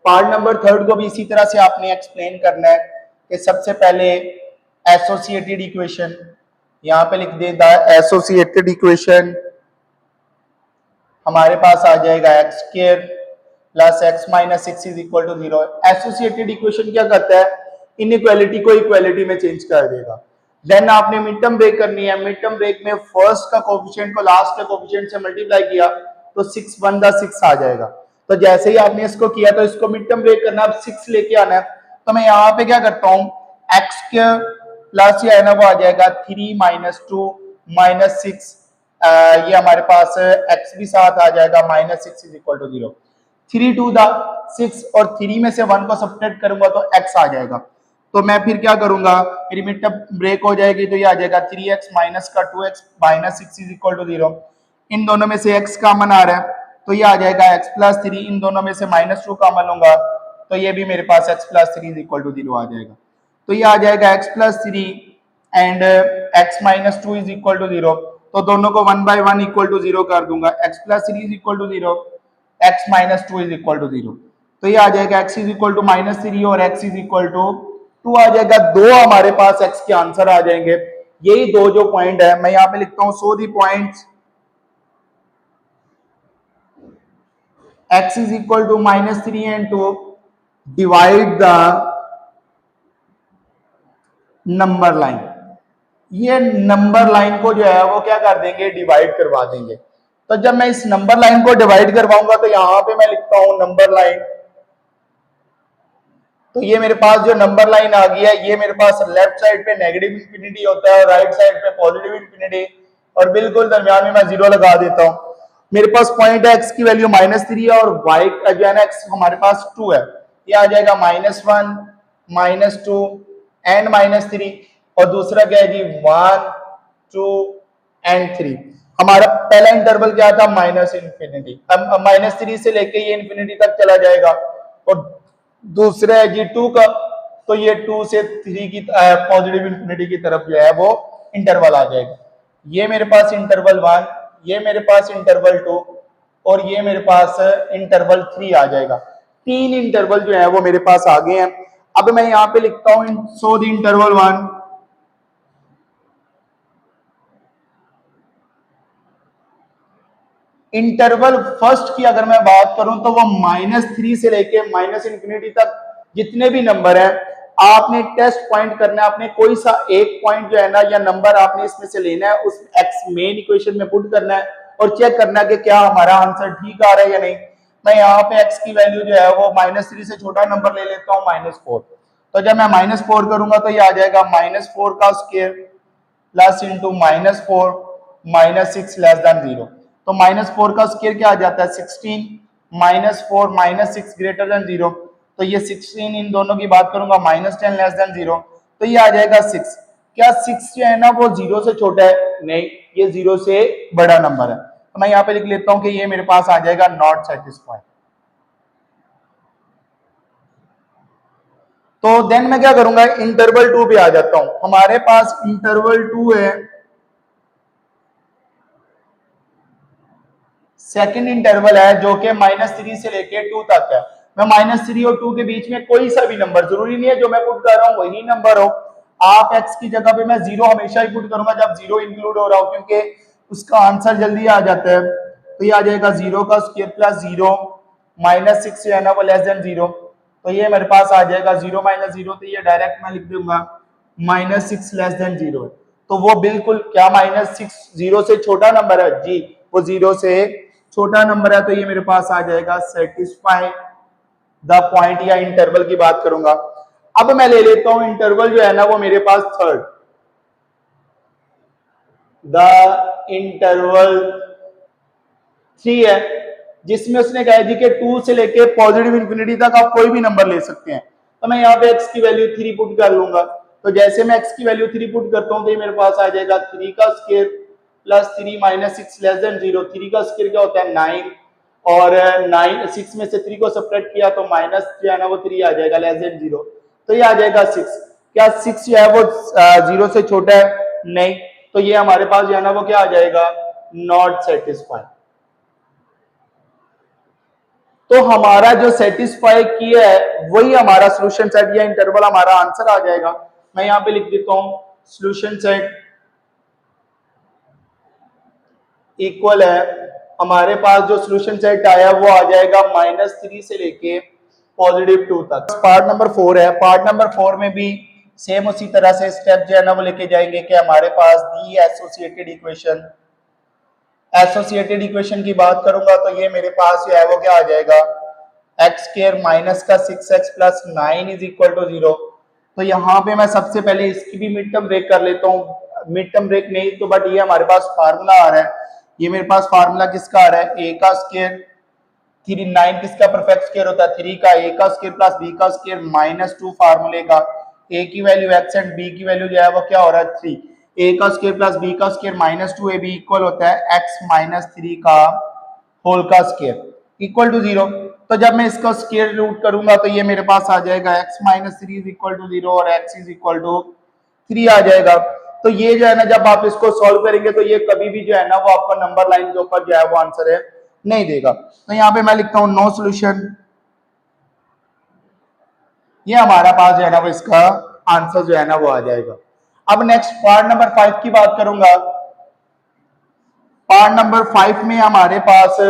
Part number 3 को भी इसी तरह से आपने एक्सप्लेन करना है कि सबसे पहले एसोसिएटेड इक्वेशन, यहां पे लिख दे द एसोसिएटेड इक्वेशन हमारे पास आ जाएगा X square plus X minus six is equal to 0। Associated equation क्या करता है, इनइक्वालिटी को इक्वालिटी में चेंज कर देगा। देन आपने मिड टर्म ब्रेक करनी है, मिड टर्म ब्रेक में फर्स्ट का कोफिशिएंट को लास्ट के कोफिशिएंट से मल्टीप्लाई किया तो 6 1 6 आ जाएगा। तो जैसे ही आपने इसको किया तो इसको मिड टर्म ब्रेक करना, अब 6 लेके आना है। तो मैं यहाँ पे क्या करता हूँ, एक्स स्क्वायर प्लस ये है ना वो आ जाएगा 3 माइनस 2 माइनस 6, ये हमारे पास x भी साथ आ जाएगा माइनस 6 इज इक्वल टू 0। 3 2 6 और 3 में से 1 को सब्ट्रैक्ट करूंगा तो x आ जाएगा। तो मैं फिर क्या करूंगा, मेरी मिड टर्म ब्रेक हो जाएगी तो ये आ जाएगा 3x माइनस का 2x minus 6 is equal to 0। इन दोनों में से x कॉमन आ रहा है तो ये आ जाएगा x प्लस 3, इन दोनों में से माइनस 2 कॉमन लूंगा तो ये भी मेरे पास x plus 3 is equal to 0 आ जाएगा। तो ये आ जाएगा x plus 3 and x minus 2 is equal to 0। तो दोनों को 1 बाय 1 इक्वल टू 0 कर दूंगा, x plus 3 is equal to 0, x minus 2 is equal to 0। तो ये आ जाएगा x is equal to minus 3 और x इज इक्वल टू 2 आ जाएगा। दो हमारे पास x के आंसर आ जाएंगे। यही दो जो पॉइंट है मैं यहाँ पे लिखता हूँ, so the points x is equal to minus 3 and 2 divide the number line. ये नंबर लाइन को जो है वो क्या कर देंगे, डिवाइड करवा देंगे। तो जब मैं इस नंबर लाइन को डिवाइड करवाऊंगा तो यहां पे मैं लिखता हूं नंबर लाइन। तो ये मेरे पास जो नंबर लाइन आ गई है, ये मेरे पास लेफ्ट साइड पे नेगेटिव इंफिनिटी होता है और राइट साइड पे पॉजिटिव इंफिनिटी, और बिल्कुल दरमियान में मैं 0 लगा देता हूं। मेरे पास पॉइंट है x की वैल्यू -3 है और y का जो है ना x हमारे पास 2 है। ये आ जाएगा -1 -2 एंड -3, और दूसरा क्या है जी 1 2 एंड 3। हमारा पहला इंटरवल क्या था, माइनस इंफिनिटी, अब -3 से लेके ये इंफिनिटी तक चला जाएगा। और दूसरा है जी 2 का, तो ये 2 से 3 की पॉजिटिव इंफिनिटी की तरफ जो है वो इंटरवल आ जाएगा। ये मेरे पास इंटरवल 1, ये मेरे पास इंटरवल 2 और ये मेरे पास इंटरवल 3 आ जाएगा। 3 इंटरवल जो है वो मेरे पास आ गए हैं। अब मैं यहां पे लिखता हूं so the interval 1 interval first की अगर मैं बात करूं तो वो -3 से लेके माइनस इंफिनिटी तक जितने भी नंबर हैं आपने टेस्ट पॉइंट करना है। आपने कोई सा एक पॉइंट जो है ना या नंबर आपने इसमें से लेना है, उस एक्स मेन इक्वेशन में पुट करना है और चेक करना है कि क्या हमारा आंसर ठीक आ रहा है या नहीं। मैं यहाँ पे एक्स की वैल्यू जो है वो -3 से छोटा नंबर ले लेता हूँ -4। तो जब मैं -4 करूंगा तो ये आ जाएगा -4 का square plus into -4 -6 less than 0। तो -4 का स्क्वायर क्या आ जाता है 16, -4 -6 ग्रेटर देन 0। तो ये 16 इन दोनों की बात करूंगा -10 लेस देन 0, तो ये आ जाएगा 6। क्या 6 जो है ना वो 0 से छोटा है? नहीं, ये 0 से बड़ा नंबर है। तो मैं यहाँ पे लिख लेता हूं कि ये मेरे पास आ जाएगा नॉट सेटिस्फाइड। तो देन मैं क्या करूंगा, इंटरवल 2 पे आ जाता हूं। हमारे पास इंटरवल 2 है, सेकंड इंटरवल है जो कि -3 से लेके 2 तक है। मैं -3 और 2 के बीच में कोई सा भी नंबर, जरूरी नहीं है जो मैं पुट कर रहा हूं वही नंबर हो। आप x की जगह पे मैं 0 हमेशा ही पुट करूंगा जब 0 इंक्लूड हो रहा हो, क्योंकि उसका आंसर जल्दी आ जाता है। तो ये आ जाएगा 0 का स्क्वायर प्लस 0 -6 जो है ना वो लेस देन 0। तो ये मेरे पास आ जाएगा 0 -0, तो ये डायरेक्ट मैं लिख दूंगा -6 लेस देन 0। तो वो बिल्कुल क्या -6 0 से छोटा नंबर है जी, वो 0 से छोटा नंबर है। तो ये मेरे पास आ जाएगा सेटिस्फाई द पॉइंट, या इंटरवल की बात करूंगा। अब मैं ले लेता हूं इंटरवल जो है ना वो मेरे पास थर्ड, द इंटरवल 3 है, जिसमें उसने कहा जी कि 2 से लेके पॉजिटिव इंफिनिटी तक आप कोई भी नंबर ले सकते हैं। तो मैं यहाँ पे x की वैल्यू 3 पुट कर लूंगा। तो जैसे मैं x की वैल्यू 3 पुट करता हूं तो ये मेरे पास आ जाएगा 3 का स्क्वायर प्लस 3 -6 लेस देन 0। 3 का स्क्वायर क्या होता है 9, और 6 में से 3 को सब्ट्रैक्ट किया तो माइनस जो है ना वो 3 आ जाएगा लेस देन 0। तो ये आ जाएगा 6। क्या 6 जो है वो 0 से छोटा है? नहीं। तो ये हमारे पास जो है ना वो क्या आ जाएगा, नॉट सेटिस्फाइड। तो हमारा जो सेटिस्फाई किया है वही हमारा सोल्यूशन सेट या इंटरवल हमारा आंसर आ जाएगा। मैं यहां पे लिख देता हूं सोल्यूशन सेट इक्वल है, हमारे पास जो सोल्यूशन सेट आया वो आ जाएगा -3 से लेके +2 तक। पार्ट नंबर 4 है, पार्ट नंबर 4 में भी सेम उसी तरह से स्टेप जो है ना वो लेके जाएंगे कि हमारे पास दी एसोसिएटेड इक्वेशन, एसोसिएटेड इक्वेशन की बात करूंगा तो ये मेरे पास जो है वो क्या आ जाएगा, एक्स स्क्वायर माइनस का 6x plus 9 is equal to 0। तो यहाँ पे मैं सबसे पहले इसकी भी मिड टर्म ब्रेक कर लेता हूँ, मिड टर्म ब्रेक नहीं तो बट ये हमारे पास फार्मूला आ रहा है, ये मेरे पास फार्मूला किसका आ रहा है, a का स्क्वायर 9 किसका परफेक्ट स्क्वायर होता है 3 का, a का स्क्वायर प्लस b का स्क्वायर -2 फार्मूले का, a की वैल्यू x एंड b की वैल्यू जो है वो क्या हो रहा है 3, a का स्क्वायर प्लस b का स्क्वायर -2ab इक्वल होता है x माइनस 3 का होल का स्क्वायर इक्वल टू 0। तो जब मैं इसका स्क्वायर रूट करूंगा तो ये मेरे पास आ जाएगा x minus 3 is equal to 0 और x इज इक्वल टू 3 आ जाएगा। तो ये जो है ना जब आप इसको सॉल्व करेंगे तो ये कभी भी जो है ना वो आपको नंबर लाइन के ऊपर जो है वो आंसर है नहीं देगा। तो यहाँ पे मैं लिखता हूं नो सॉल्यूशन, ये हमारा पास जो है ना वो इसका आंसर जो है ना वो आ जाएगा। अब नेक्स्ट पार्ट नंबर 5 की बात करूंगा। पार्ट नंबर 5 में हमारे पास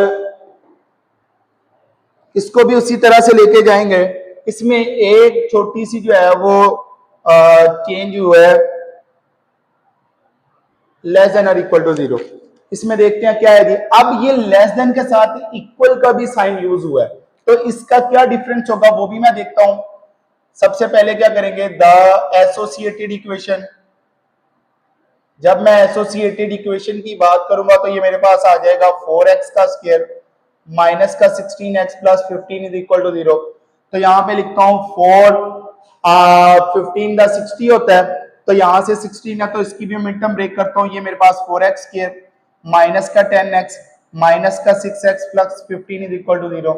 इसको भी उसी तरह से लेके जाएंगे, इसमें एक छोटी सी जो है वो चेंज हुआ है, लेस देन और इक्वल टू 0। इसमें देखते हैं क्या है जी, अब ये लेस देन के साथ इक्वल का भी साइन यूज हुआ है, तो इसका क्या डिफरेंस होगा वो भी मैं देखता हूं। सबसे पहले क्या करेंगे, द एसोसिएटेड इक्वेशन, जब मैं एसोसिएटेड इक्वेशन की बात करूंगा तो ये मेरे पास आ जाएगा 4x का स्क्वायर माइनस का 16x plus 15 is equal to 0। तो यहाँ पे लिखता हूँ 15 का 60 होता है, तो यहाँ से 16 है तो इसकी भी मिड टर्म ब्रेक करता हूँ, ये मेरे पास 4x स्क्वायर माइनस का 10x माइनस का 6x plus 15 is equal to 0।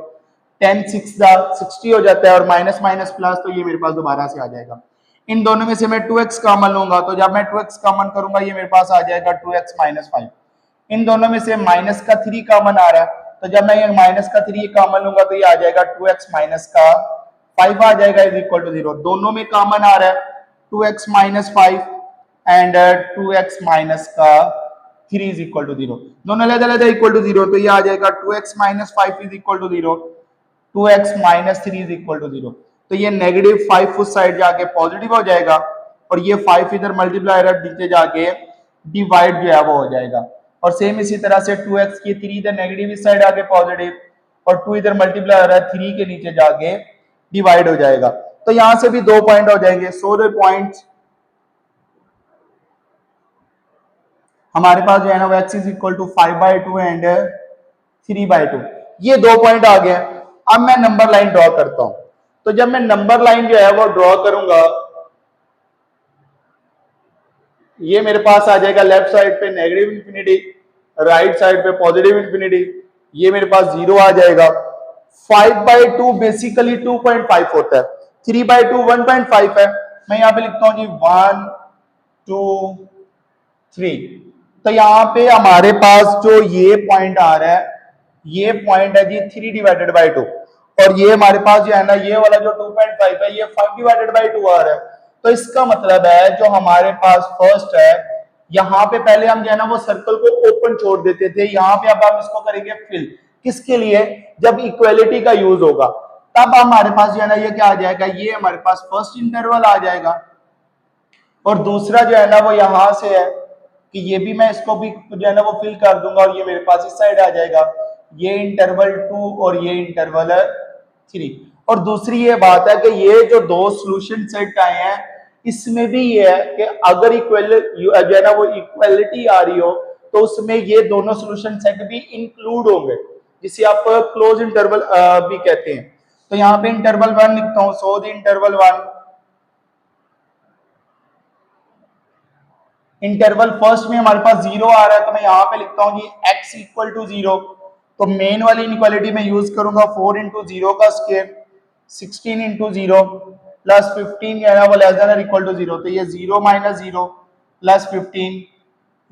10 6 का 60 हो जाता है और माइनस माइनस प्लस, तो ये मेरे पास दोबारा से आ जाएगा। इन दोनों में से मैं 2x कॉमन लूंगा, तो जब मैं 2x कॉमन करूंगा ये मेरे पास आ जाएगा 2x माइनस 5। इन दोनों में से माइनस का 3 कॉमन आ रहा है, तो जब मैं ये माइनस का 3 कॉमन लूंगा तो ये आ जाएगा 2x माइनस का 5 आ जाएगा इज इक्वल टू 0। दोनों में कॉमन आ रहा है 2x minus 5 and 2x minus का 3 इज इक्वल टू 0, दोनों अलग-अलग इक्वल टू 0। तो ये आ जाएगा 2x minus 5 is equal to 0, 2x minus 3 is equal to 0। तो ये -5 उस साइड जाके पॉजिटिव हो जाएगा और ये 5 इधर मल्टीप्लाई नीचे जाके डिवाइड जो है वो हो जाएगा। और सेम इसी तरह से 2x की 3 इधर नेगेटिव इस साइड आके पॉजिटिव और 2 इधर मल्टीप्लाई हो रहा है 3 के नीचे जाके डिवाइड हो जाएगा। तो यहां से भी 2 पॉइंट हो जाएंगे। सो द पॉइंट्स हमारे पास जो है ना वो x is equal to 5/2 and 3/2, ये 2 पॉइंट आ गए। अब मैं नंबर लाइन ड्रॉ करता हूं, तो जब मैं नंबर लाइन जो है वो ड्रॉ करूंगा ये मेरे पास आ जाएगा लेफ्ट साइड पे नेगेटिव इंफिनिटी, राइट साइड पे पॉजिटिव इंफिनिटी, ये मेरे पास 0 आ जाएगा। 5/2 बेसिकली 2.5 होता है, 3/2 1.5 है। मैं यहाँ पे लिखता हूँ जी 1 2 3। तो यहाँ पे हमारे पास जो ये पॉइंट आ रहा है ये पॉइंट है जी 3/2 और ये हमारे पास जो है ना ये वाला जो 2.5 है ये 5/2 आ रहा है। तो इसका मतलब है जो हमारे पास फर्स्ट है यहाँ पे पहले हम जो है ना वो सर्कल को ओपन छोड़ देते थे, यहाँ पे अब हम इसको करेंगे फिल, किसके लिए, जब इक्वेलिटी का यूज होगा तब हमारे पास जो है ना ये क्या आ जाएगा, ये हमारे पास फर्स्ट इंटरवल आ जाएगा और दूसरा जो है ना वो यहां से है कि ये भी मैं इसको भी जो है ना वो फिल कर दूंगा और ये मेरे पास इस साइड आ जाएगा, ये इंटरवल 2 और ये इंटरवल 3। और दूसरी ये बात है कि ये जो दो सॉल्यूशन सेट आए हैं इसमें भी ये है कि अगर जो है ना वो इक्वालिटी आ रही हो तो उसमें ये दोनों सॉल्यूशन सेट भी इंक्लूड होंगे, जिसे आप क्लोज इंटरवल भी कहते हैं। तो यहाँ पे इंटरवल 1 लिखता हूं, so the interval 1, interval first में हमारे पास 0 आ रहा है तो मैं यहाँ पे लिखता हूँ जी x इक्वल टू 0। तो मेन वाली इनइक्वालिटी में यूज करूंगा 4 इंटू 0 का स्क्वायर 16 इंटू 0 प्लस 15 है ना वो लेस देन और इक्वल टू 0। तो ये 0 माइनस 0 प्लस 15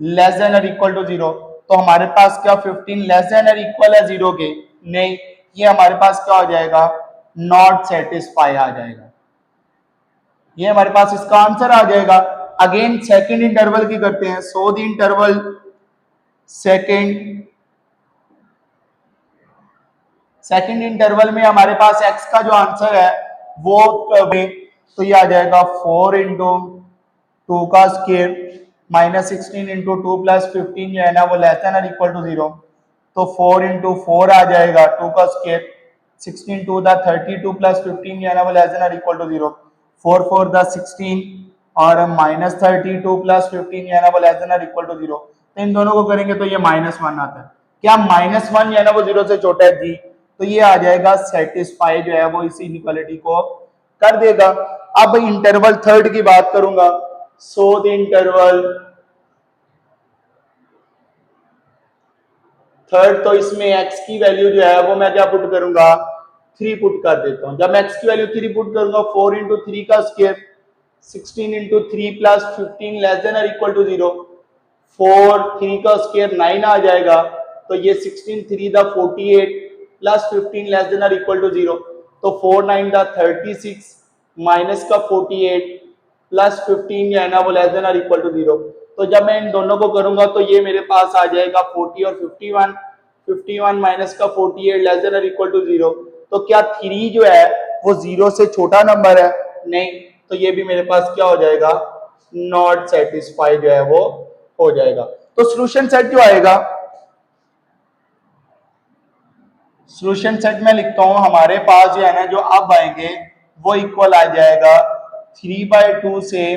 लेस देन और इक्वल टू 0। तो हमारे पास क्या 15 लेस देन और इक्वल है 0 के, नहीं ये हमारे पास क्या हो जाएगा, नॉट सेटिस्फाई आ जाएगा। ये हमारे पास इसका आंसर आ जाएगा। अगेन सेकंड इंटरवल की करते हैं। So the interval second interval में हमारे पास x का जो आंसर है वो तो ये आ जाएगा 4 इंटू 2 का स्क्वायर माइनस 16 इंटू 2 प्लस 15 जो है ना वो लेस देन और इक्वल टू 0। तो 4 इंटू 4 आ जाएगा 2 का स्क्वायर, 16 टू द 32 प्लस 15 जो है ना वो लेस देन और इक्वल टू 0। 4 4 द 16 और माइनस 32 प्लस 15 जो है ना वो लेस देन और इक्वल टू 0। तो इन दोनों को करेंगे तो ये -1 आता है। क्या -1 जो है ना वो 0 से छोटा है जी? तो ये आ जाएगा सेटिस्फाई जो है वो इस इनइक्वालिटी को कर देगा। अब इंटरवल थर्ड की बात करूंगा। सो द इंटरवल थर्ड, तो इसमें x की वैल्यू जो है वो मैं क्या पुट करूंगा, 3 पुट कर देता हूं। जब मैं x की वैल्यू 3 पुट करूंगा 4 इंटू 3 का square 16 into 3 plus 15 less than और इक्वल टू 0। 4 3 का स्क्वायर 9 आ जाएगा। तो ये 16 3 द 48 प्लस 15 लेस देन और इक्वल टू 0। तो 4 9 द 36 माइनस का 48 प्लस 15 जो है ना वो लेस देन और इक्वल टू 0। तो जब मैं इन दोनों को करूंगा तो ये मेरे पास आ जाएगा 40 और 51, 51 माइनस का 48 लेस देन और इक्वल टू 0। तो क्या 3 जो है वो 0 से छोटा नंबर है? नहीं। तो ये भी मेरे पास क्या हो जाएगा, नॉट सेटिस्फाई जो है वो हो जाएगा। तो सॉल्यूशन सेट जो आएगा, सॉल्यूशन सेट में लिखता हूं हमारे पास जो है ना जो अब आएंगे वो इक्वल आ जाएगा 3/2 से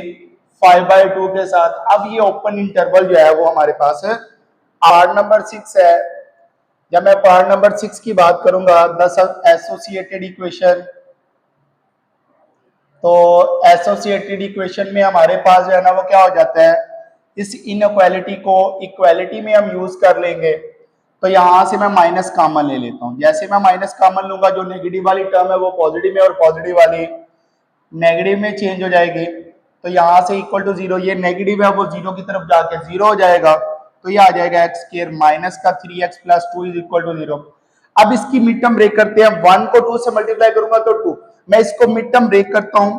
5/2 के साथ। अब ये ओपन इंटरवल जो है वो हमारे पास है। पार्ट नंबर 6 है। जब मैं पार्ट नंबर 6 की बात करूंगा, द एसोसिएटेड इक्वेशन, तो एसोसिएटेड इक्वेशन में हमारे पास जो है ना वो क्या हो जाता है, इस इनइक्वालिटी को इक्वालिटी में हम यूज कर लेंगे। तो यहां से मैं माइनस कॉमन ले लेता हूं। जैसे मैं माइनस कॉमन लूंगा, जो नेगेटिव वाली टर्म है वो पॉजिटिव में और पॉजिटिव वाली नेगेटिव में चेंज हो जाएगी। तो यहाँ से इक्वल टू 0, ये नेगेटिव है वो 0 की तरफ जाके 0 हो जाएगा। तो ये आ जाएगा एक्स स्क्वायर माइनस का 3x plus 2 is equal to 0। अब इसकी मिड टर्म ब्रेक करते हैं। 1 को 2 से मल्टीप्लाई करूंगा तो 2, मैं इसको मिड टर्म ब्रेक करता हूं।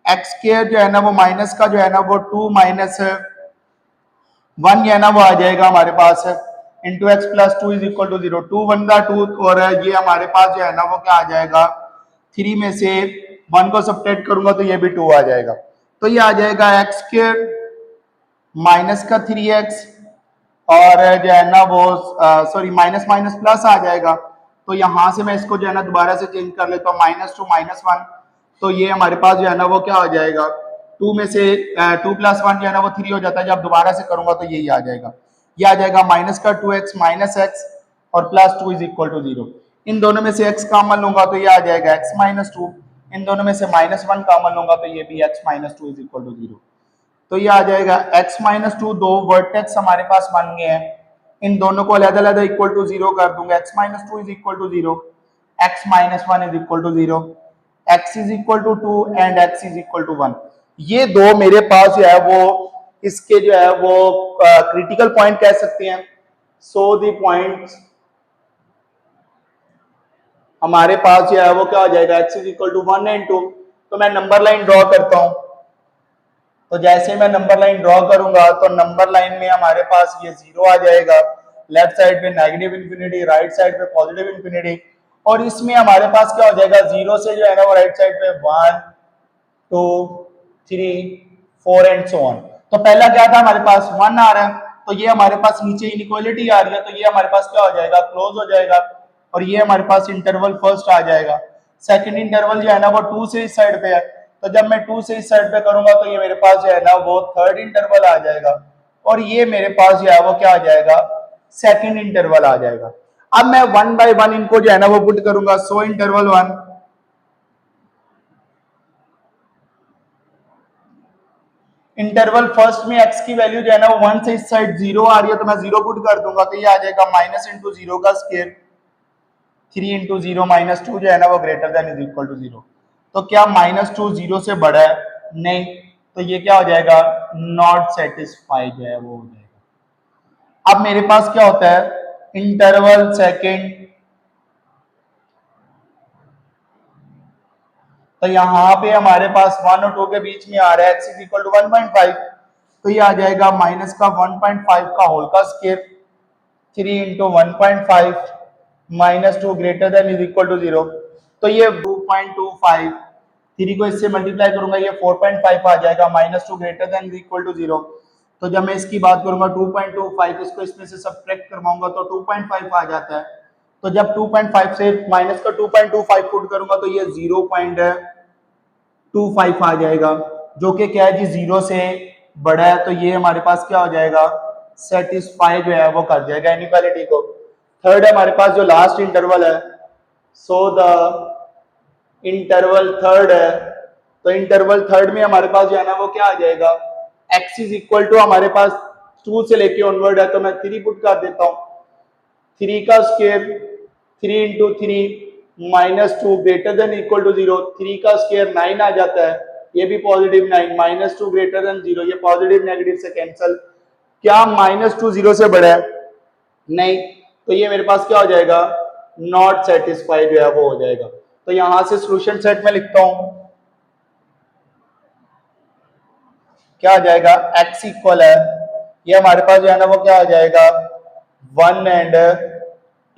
एक्स स्क्वायर जो है ना वो माइनस का जो है ना वो 2 माइनस 1 जो है ना वो आ जाएगा हमारे पास into x plus 2 is equal to 0। 2 1 दा 2 और ये हमारे पास जो है ना वो क्या आ जाएगा, 3 में से 1 को सब्ट्रैक्ट करूंगा तो ये भी 2 आ जाएगा। तो ये आ जाएगा एक्स स्क्वायर माइनस का 3x और जो है ना वो सॉरी माइनस माइनस प्लस आ जाएगा। तो यहां से मैं इसको जो है ना दोबारा से चेंज कर लेता हूँ, -2 -1। तो ये हमारे पास जो है ना वो क्या हो जाएगा, 2 में से 2 प्लस 1 जो है ना वो 3 हो जाता है। जब दोबारा से करूंगा तो यही आ जाएगा। ये आ जाएगा माइनस का 2x माइनस x और प्लस 2 इज इक्वल टू 0। इन दोनों में से x कॉमन लूंगा तो ये आ जाएगा x माइनस 2। इन दोनों में से -1 कॉमन लूंगा तो ये भी x minus 2 is equal to 0। तो ये आ जाएगा x माइनस 2, दो वर्टेक्स हमारे पास बन गए हैं। इन दोनों को अलग अलग इक्वल टू 0 कर दूंगा। x minus 2 is equal to 0, x minus 1 is equal to 0, x is equal to 2 and x is equal to 1। ये दो मेरे पास जो है वो इसके जो है वो क्रिटिकल पॉइंट कह सकते हैं। सो द पॉइंट्स हमारे पास जो है वो क्या हो जाएगा, x is equal to 1 and 2। तो मैं नंबर लाइन ड्रॉ करता हूं। तो जैसे मैं नंबर लाइन ड्रॉ करूंगा तो नंबर लाइन में हमारे पास ये 0 आ जाएगा, लेफ्ट साइड पे नेगेटिव इंफिनिटी, राइट साइड पे पॉजिटिव इंफिनिटी। और इसमें हमारे पास क्या हो जाएगा, 0 से जो है ना वो राइट साइड पे 1 2 3 4 एंड सो ऑन। तो पहला क्या था, हमारे पास 1 आ रहा है, तो ये हमारे पास नीचे इनइक्वालिटी आ रही है, तो ये हमारे पास क्या हो जाएगा, क्लोज हो जाएगा। और ये हमारे पास इंटरवल फर्स्ट आ जाएगा। सेकंड इंटरवल जो है ना वो 2 से इस साइड पे है, तो जब मैं 2 से इस साइड पे करूंगा तो ये मेरे पास जो है ना वो थर्ड इंटरवल आ जाएगा। और ये मेरे पास जो है वो क्या आ जाएगा, सेकंड इंटरवल आ जाएगा। अब मैं 1 बाय 1 इनको जो है ना वो पुट करूंगा। सो इंटरवल 1, इंटरवल फर्स्ट में x की वैल्यू जो है ना वो 1 से इस साइड 0 आ रही है, तो मैं 0 पुट कर दूंगा। तो ये आ जाएगा माइनस इंटू 0 का स्क्वायर 3 इंटू 0 माइनस 2 जो है ना वो greater than is equal to 0। तो क्या -2 0 से बड़ा है? नहीं। तो ये क्या हो जाएगा, नॉट सेटिस्फाई जो है वो हो जाएगा। अब मेरे पास क्या होता है, इंटरवल सेकंड तो यहाँ पे हमारे पास 1 और 2 के बीच में आ रहा है x इज इक्वल टू 1.5, तो ये आ जाएगा माइनस का 1.5 का होल का square 3 into 1.5 minus 2 greater than is equal to 0, तो ये 2.25 3 को इससे मल्टीप्लाई करूंगा ये 4.5 आ जाएगा minus 2 greater than is equal to 0। तो जब मैं इसकी बात करूंगा 2.25 इसको इसमें से सब्ट्रैक्ट करवाऊंगा तो 2.5 आ जाता है। तो जब 2.5 से माइनस का 2.25 पुट करूंगा तो ये 0.25 आ जाएगा, जो कि क्या है जी 0 से बड़ा है, तो ये हमारे पास क्या हो जाएगा सेटिस्फाई जो है वो कर जाएगा इनइक्वालिटी को। थर्ड हमारे पास जो लास्ट इंटरवल है, सो द इंटरवल थर्ड है, तो इंटरवल थर्ड में हमारे पास जो है ना वो क्या आ जाएगा x इज इक्वल टू हमारे पास 2 से लेके ऑनवर्ड है, तो मैं 3 पुट कर देता हूँ, 3 का square 3 into 3 minus 2 greater than equal to 0, 3 का स्क्वायर 9 आ जाता है, ये भी पॉजिटिव 9 माइनस 2 ग्रेटर देन 0, ये पॉजिटिव नेगेटिव से कैंसिल, क्या माइनस 2 0 से बड़ा है नहीं, तो ये मेरे पास क्या हो जाएगा नॉट सेटिस्फाइड जो है वो हो जाएगा। तो यहां से सॉल्यूशन सेट में लिखता हूं, क्या आ जाएगा x इक्वल है, ये हमारे पास जो है ना वो क्या आ जाएगा 1 एंड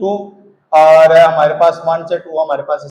2, और हमारे पास 1 से 2 हमारे पास